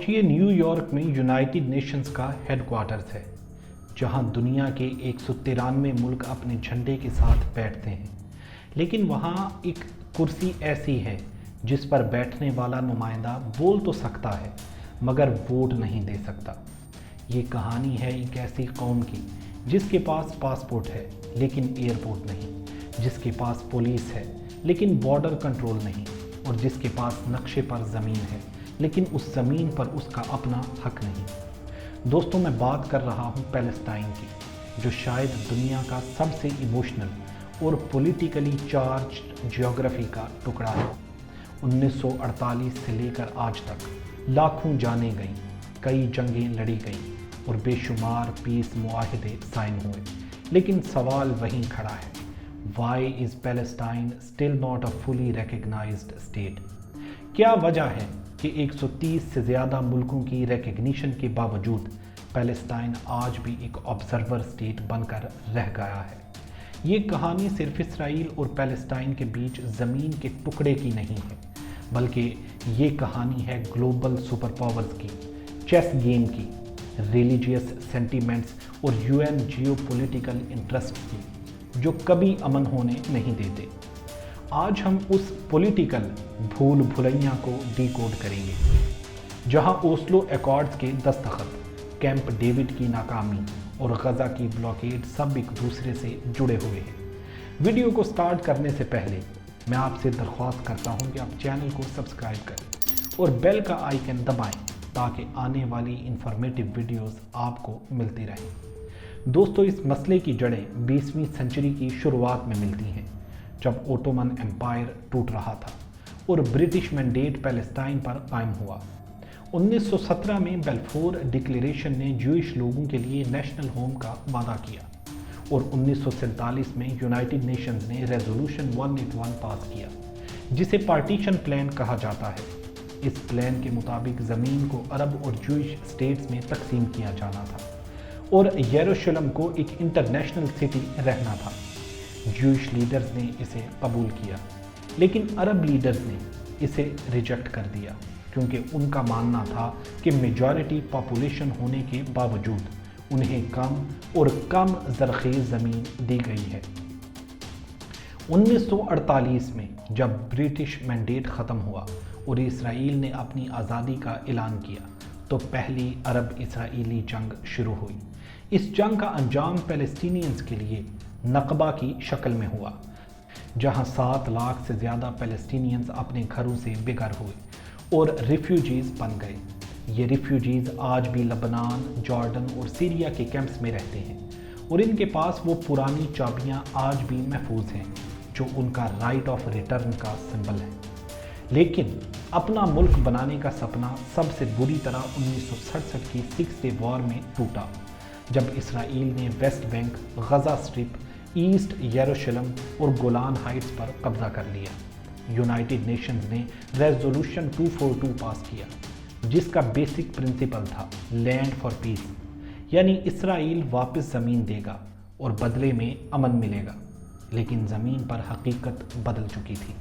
سوچئے new York میں United nations کا ہیڈ کوارٹرز ہے، جہاں دنیا کے 193 ملک اپنے جھنڈے کے ساتھ بیٹھتے ہیں، لیکن وہاں ایک کرسی ایسی ہے جس پر بیٹھنے والا نمائندہ بول تو سکتا ہے مگر ووٹ نہیں دے سکتا۔ یہ کہانی ہے ایک ایسی قوم کی جس کے پاس پاسپورٹ ہے لیکن ایئرپورٹ نہیں، جس کے پاس پولیس ہے لیکن بارڈر کنٹرول نہیں، اور جس کے پاس نقشے پر زمین ہے لیکن اس زمین پر اس کا اپنا حق نہیں۔ دوستوں، میں بات کر رہا ہوں پیلسٹائن کی، جو شاید دنیا کا سب سے ایموشنل اور پولیٹیکلی چارجڈ جیوگرافی کا ٹکڑا ہے۔ 1948 سے لے کر آج تک لاکھوں جانیں گئیں، کئی جنگیں لڑی گئیں اور بے شمار پیس معاہدے سائن ہوئے، لیکن سوال وہیں کھڑا ہے: Why is Palestine still not a fully recognized state؟ کیا وجہ ہے کہ 130 سے زیادہ ملکوں کی ریکگنیشن کے باوجود پیلسٹائن آج بھی ایک آبزرور اسٹیٹ بن کر رہ گیا ہے؟ یہ کہانی صرف اسرائیل اور پیلسٹائن کے بیچ زمین کے ٹکڑے کی نہیں ہے، بلکہ یہ کہانی ہے گلوبل سپر پاورز کی، چیس گیم کی، ریلیجیس سینٹیمنٹس اور UN جیو پولیٹیکل انٹرسٹ کی، جو کبھی امن ہونے نہیں دیتے۔ آج ہم اس پولیٹیکل بھول بھلیاں کو ڈی کوڈ کریں گے، جہاں اوسلو ایکارڈز کے دستخط، کیمپ ڈیوڈ کی ناکامی اور غزہ کی بلاکیڈ سب ایک دوسرے سے جڑے ہوئے ہیں۔ ویڈیو کو سٹارٹ کرنے سے پہلے میں آپ سے درخواست کرتا ہوں کہ آپ چینل کو سبسکرائب کریں اور بیل کا آئیکن دبائیں تاکہ آنے والی انفارمیٹیو ویڈیوز آپ کو ملتی رہیں۔ دوستو، اس مسئلے کی جڑیں 20ویں سنچری کی شروعات میں ملتی ہیں، جب اوٹومن امپائر ٹوٹ رہا تھا اور برٹش مینڈیٹ پیلسٹائن پر قائم ہوا۔ 1917 میں بیلفور ڈکلیریشن نے جوئش لوگوں کے لیے نیشنل ہوم کا وعدہ کیا، اور 1947 میں یونائٹڈ نیشنز نے ریزولوشن 181 پاس کیا، جسے پارٹیشن پلان کہا جاتا ہے۔ اس پلان کے مطابق زمین کو عرب اور جوئش اسٹیٹس میں تقسیم کیا جانا تھا، اور یروشلم کو ایک انٹرنیشنل سٹی رہنا تھا۔ جوئش لیڈرز نے اسے قبول کیا، لیکن عرب لیڈرز نے اسے ریجیکٹ کر دیا، کیونکہ ان کا ماننا تھا کہ میجارٹی پاپولیشن ہونے کے باوجود انہیں کم اور کم زرخیز زمین دی گئی ہے۔ 1948 میں جب برٹش مینڈیٹ ختم ہوا اور اسرائیل نے اپنی آزادی کا اعلان کیا، تو پہلی عرب اسرائیلی جنگ شروع ہوئی۔ اس جنگ کا انجام پیلسٹینینز کے لیے نقبہ کی شکل میں ہوا، جہاں 7 لاکھ سے زیادہ پیلسٹینینز اپنے گھروں سے بے گھر ہوئے اور ریفیوجیز بن گئے۔ یہ ریفیوجیز آج بھی لبنان، جارڈن اور سیریا کے کیمپس میں رہتے ہیں، اور ان کے پاس وہ پرانی چابیاں آج بھی محفوظ ہیں جو ان کا رائٹ آف ریٹرن کا سمبل ہے۔ لیکن اپنا ملک بنانے کا سپنا سب سے بری طرح 1967 کی 6 ڈے وار میں ٹوٹا، جب اسرائیل نے west bank, Gaza strip, east یروشلم اور گولان ہائٹس پر قبضہ کر لیا۔ یونائٹڈ نیشنز نے ریزولوشن 242 پاس کیا، جس کا بیسک پرنسپل تھا لینڈ فار پیس، یعنی اسرائیل واپس زمین دے گا اور بدلے میں امن ملے گا۔ لیکن زمین پر حقیقت بدل چکی تھی۔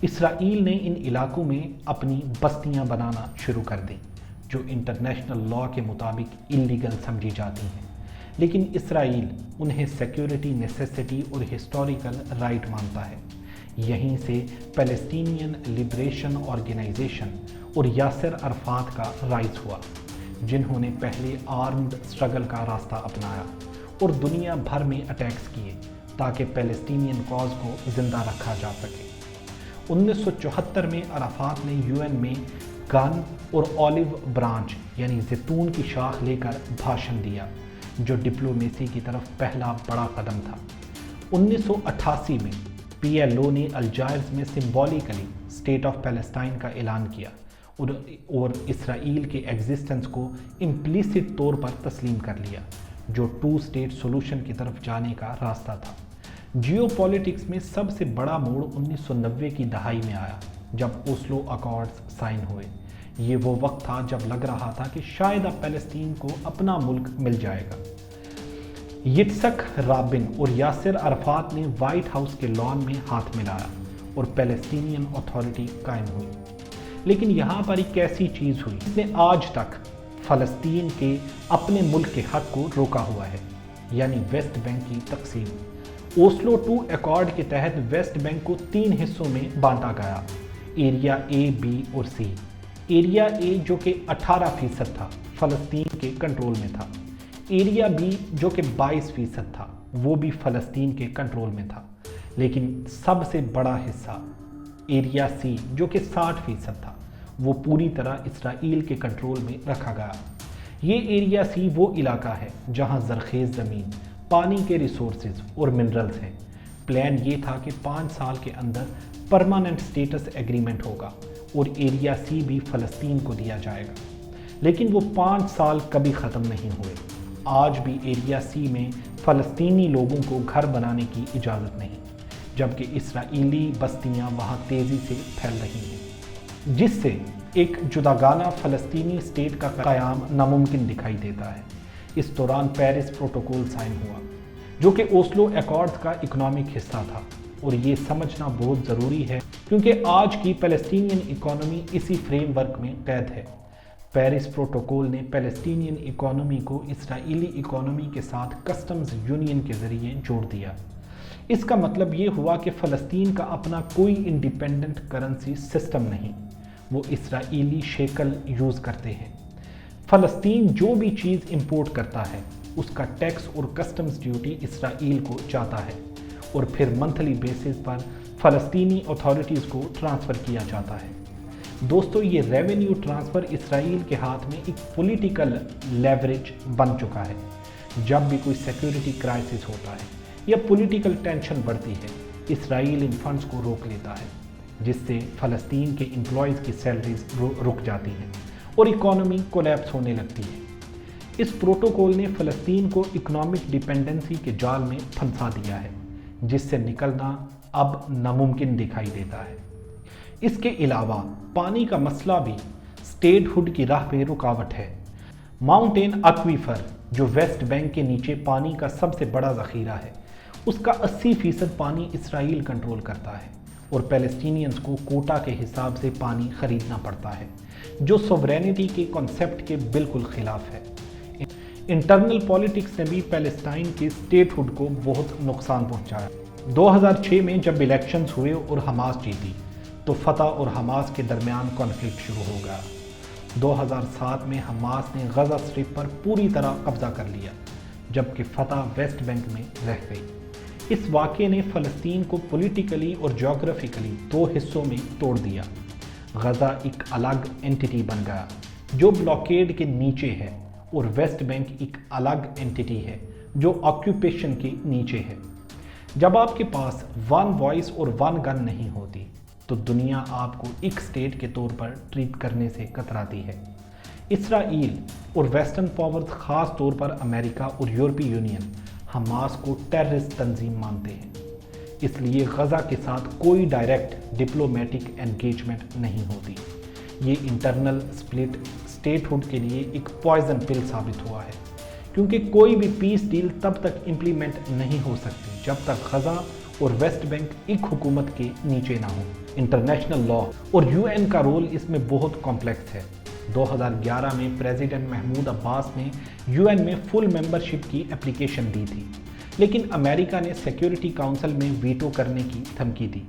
اسرائیل نے ان علاقوں میں اپنی بستیاں بنانا شروع کر دیں، جو انٹرنیشنل لاء کے مطابق اللیگل سمجھی جاتی ہیں، لیکن اسرائیل انہیں سیکیورٹی نیسیسٹی اور ہسٹوریکل رائٹ مانتا ہے۔ یہیں سے پیلسٹینین لبریشن آرگنائزیشن اور یاسر عرفات کا رائز ہوا، جنہوں نے پہلے آرمڈ اسٹرگل کا راستہ اپنایا اور دنیا بھر میں اٹیکس کیے تاکہ پیلسٹینین کاز کو زندہ رکھا جا سکے۔ 1974 میں عرفات نے UN میں گن اور اولیو برانچ یعنی زیتون کی شاخ لے کر بھاشن دیا، جو ڈپلومیسی کی طرف پہلا بڑا قدم تھا۔ 1988 میں PLO نے الجائرز میں سمبولیکلی اسٹیٹ آف پیلسٹائن کا اعلان کیا اور اسرائیل کے ایگزسٹنس کو امپلیسٹ طور پر تسلیم کر لیا، جو 2 اسٹیٹ سولوشن کی طرف جانے کا راستہ تھا۔ جیو پولیٹکس میں سب سے بڑا موڑ 1990 کی دہائی میں آیا، جب اوسلو اکارڈز سائن ہوئے۔ یہ وہ وقت تھا جب لگ رہا تھا کہ شاید اب فلسطین کو اپنا ملک مل جائے گا۔ یتسک رابن اور یاسر عرفات نے وائٹ ہاؤس کے لان میں ہاتھ ملایا اور پیلسٹینین اتھارٹی قائم ہوئی۔ لیکن یہاں پر ایک ایسی چیز ہوئی جس نے آج تک فلسطین کے اپنے ملک کے حق کو روکا ہوا ہے، یعنی ویسٹ بینک کی تقسیم۔ اوسلو 2 ایکارڈ کے تحت ویسٹ بینک کو 3 حصوں میں بانٹا گیا، ایریا اے، بی اور سی۔ ایریا اے جو کہ 18% تھا فلسطین کے کنٹرول میں تھا، ایریا بی جو کہ 22% تھا وہ بھی فلسطین کے کنٹرول میں تھا، لیکن سب سے بڑا حصہ ایریا سی جو کہ 60% تھا وہ پوری طرح اسرائیل کے کنٹرول میں رکھا گیا۔ یہ ایریا سی وہ علاقہ ہے جہاں زرخیز زمین، پانی کے ریسورسز اور منرلز ہیں۔ پلان یہ تھا کہ 5 سال کے اندر پرماننٹ سٹیٹس ایگریمنٹ ہوگا اور ایریا سی بھی فلسطین کو دیا جائے گا، لیکن وہ 5 سال کبھی ختم نہیں ہوئے۔ آج بھی ایریا سی میں فلسطینی لوگوں کو گھر بنانے کی اجازت نہیں، جبکہ اسرائیلی بستیاں وہاں تیزی سے پھیل رہی ہیں، جس سے ایک جداگانہ فلسطینی اسٹیٹ کا قیام ناممکن دکھائی دیتا ہے۔ اس دوران پیرس پروٹوکول سائن ہوا جو کہ اوسلو ایکارڈز کا اکنامک حصہ تھا، اور یہ سمجھنا بہت ضروری ہے کیونکہ آج کی پیلسٹینین اکانومی اسی فریم ورک میں قید ہے۔ پیرس پروٹوکول نے پیلسٹینین اکانومی کو اسرائیلی اکانومی کے ساتھ کسٹمز یونین کے ذریعے جوڑ دیا۔ اس کا مطلب یہ ہوا کہ فلسطین کا اپنا کوئی انڈیپینڈنٹ کرنسی سسٹم نہیں، وہ اسرائیلی شیکل یوز کرتے ہیں۔ فلسطین جو بھی چیز امپورٹ کرتا ہے اس کا ٹیکس اور کسٹمز ڈیوٹی اسرائیل کو جاتا ہے، اور پھر منتھلی بیسس پر فلسطینی اتھارٹیز کو ٹرانسفر کیا جاتا ہے۔ دوستو، یہ ریونیو ٹرانسفر اسرائیل کے ہاتھ میں ایک پولیٹیکل لیوریج بن چکا ہے۔ جب بھی کوئی سیکیورٹی کرائسس ہوتا ہے یا پولیٹیکل ٹینشن بڑھتی ہے، اسرائیل ان فنڈز کو روک لیتا ہے، جس سے فلسطین کے امپلائیز کی سیلریز رک جاتی ہیں اور اکانومی کولیپس ہونے لگتی ہے۔ اس پروٹوکول نے فلسطین کو اکنامک ڈیپینڈنسی کے جال میں پھنسا دیا ہے، جس سے نکلنا اب ناممکن دکھائی دیتا ہے۔ اس کے علاوہ پانی کا مسئلہ بھی اسٹیٹ ہوڈ کی راہ پہ رکاوٹ ہے۔ ماؤنٹین ایکویفر جو ویسٹ بینک کے نیچے پانی کا سب سے بڑا ذخیرہ ہے، اس کا 80% پانی اسرائیل کنٹرول کرتا ہے، اور پیلسٹینینز کو کوٹا کے حساب سے پانی خریدنا پڑتا ہے، جو سوورینٹی کے کنسیپٹ کے بالکل خلاف ہے۔ انٹرنل پالیٹکس نے بھی پیلسٹائن کے اسٹیٹ ہوڈ کو بہت نقصان پہنچایا۔ 2006 میں جب الیکشنز ہوئے اور حماس جیتی تو فتح اور حماس کے درمیان کانفلکٹ شروع ہو گیا۔ 2007 میں حماس نے غزہ اسٹرپ پر پوری طرح قبضہ کر لیا، جبکہ فتح ویسٹ بینک میں رہ گئی۔ اس واقعے نے فلسطین کو پولیٹیکلی اور جغرافیکلی 2 حصوں میں توڑ دیا۔ غزہ ایک الگ اینٹی بن گیا جو بلاکیڈ کے نیچے ہے، اور ویسٹ بینک ایک الگ اینٹی ہے جو آکیوپیشن کے نیچے ہے۔ جب آپ کے پاس 1 وائس اور 1 گن نہیں ہوتی تو دنیا آپ کو ایک سٹیٹ کے طور پر ٹریٹ کرنے سے کتراتی ہے۔ اسرائیل اور ویسٹرن پاورز، خاص طور پر امریکہ اور یورپی یونین، حماس کو ٹیررسٹ تنظیم مانتے ہیں، اس لیے غزہ کے ساتھ کوئی ڈائریکٹ ڈپلومیٹک انگیجمنٹ نہیں ہوتی۔ یہ انٹرنل سپلٹ اسٹیٹ ہوڈ کے لیے ایک پوائزن پل ثابت ہوا ہے، کیونکہ کوئی بھی پیس ڈیل تب تک امپلیمنٹ نہیں ہو سکتی جب تک غزہ اور ویسٹ بینک ایک حکومت کے نیچے نہ ہو۔ انٹرنیشنل لا اور یو این کا رول اس میں بہت کمپلیکس ہے۔ 2011 میں پریزیڈنٹ محمود عباس نے یو این میں فل ممبرشپ کی اپلیکیشن دی تھی، لیکن امریکہ نے سیکیورٹی کاؤنسل میں ویٹو کرنے کی دھمکی دی۔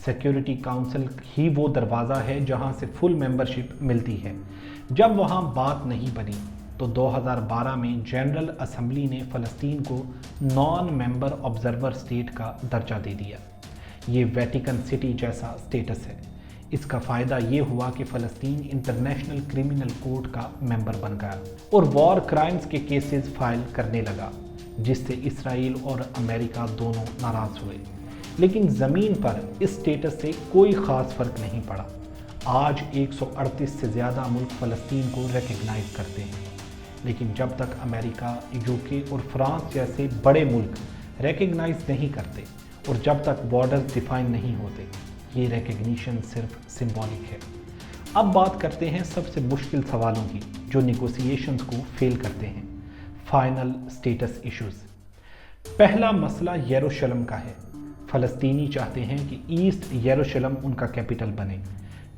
سیکیورٹی کاؤنسل ہی وہ دروازہ ہے جہاں سے فل ممبرشپ ملتی ہے۔ جب وہاں بات نہیں بنی تو 2012 میں جنرل اسمبلی نے فلسطین کو نان ممبر آبزرور اسٹیٹ کا درجہ دے دیا۔ یہ ویٹیکن سٹی جیسا اسٹیٹس ہے۔ اس کا فائدہ یہ ہوا کہ فلسطین انٹرنیشنل کرمنل کورٹ کا ممبر بن گیا اور وار کرائمز کے کیسز فائل کرنے لگا، جس سے اسرائیل اور امریکہ دونوں ناراض ہوئے۔ لیکن زمین پر اس اسٹیٹس سے کوئی خاص فرق نہیں پڑا۔ آج 138 سے زیادہ ملک فلسطین کو ریکگنائز کرتے ہیں، لیکن جب تک امریکہ، یو کے اور فرانس جیسے بڑے ملک ریکگنائز نہیں کرتے اور جب تک بارڈرز ڈیفائن نہیں ہوتے، یہ ریکگنیشن صرف سمبولک ہے۔ اب بات کرتے ہیں سب سے مشکل سوالوں کی جو نیگوسیشنز کو فیل کرتے ہیں، فائنل سٹیٹس ایشوز۔ پہلا مسئلہ یروشلم کا ہے۔ فلسطینی چاہتے ہیں کہ ایسٹ یروشلم ان کا کیپٹل بنے،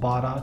12,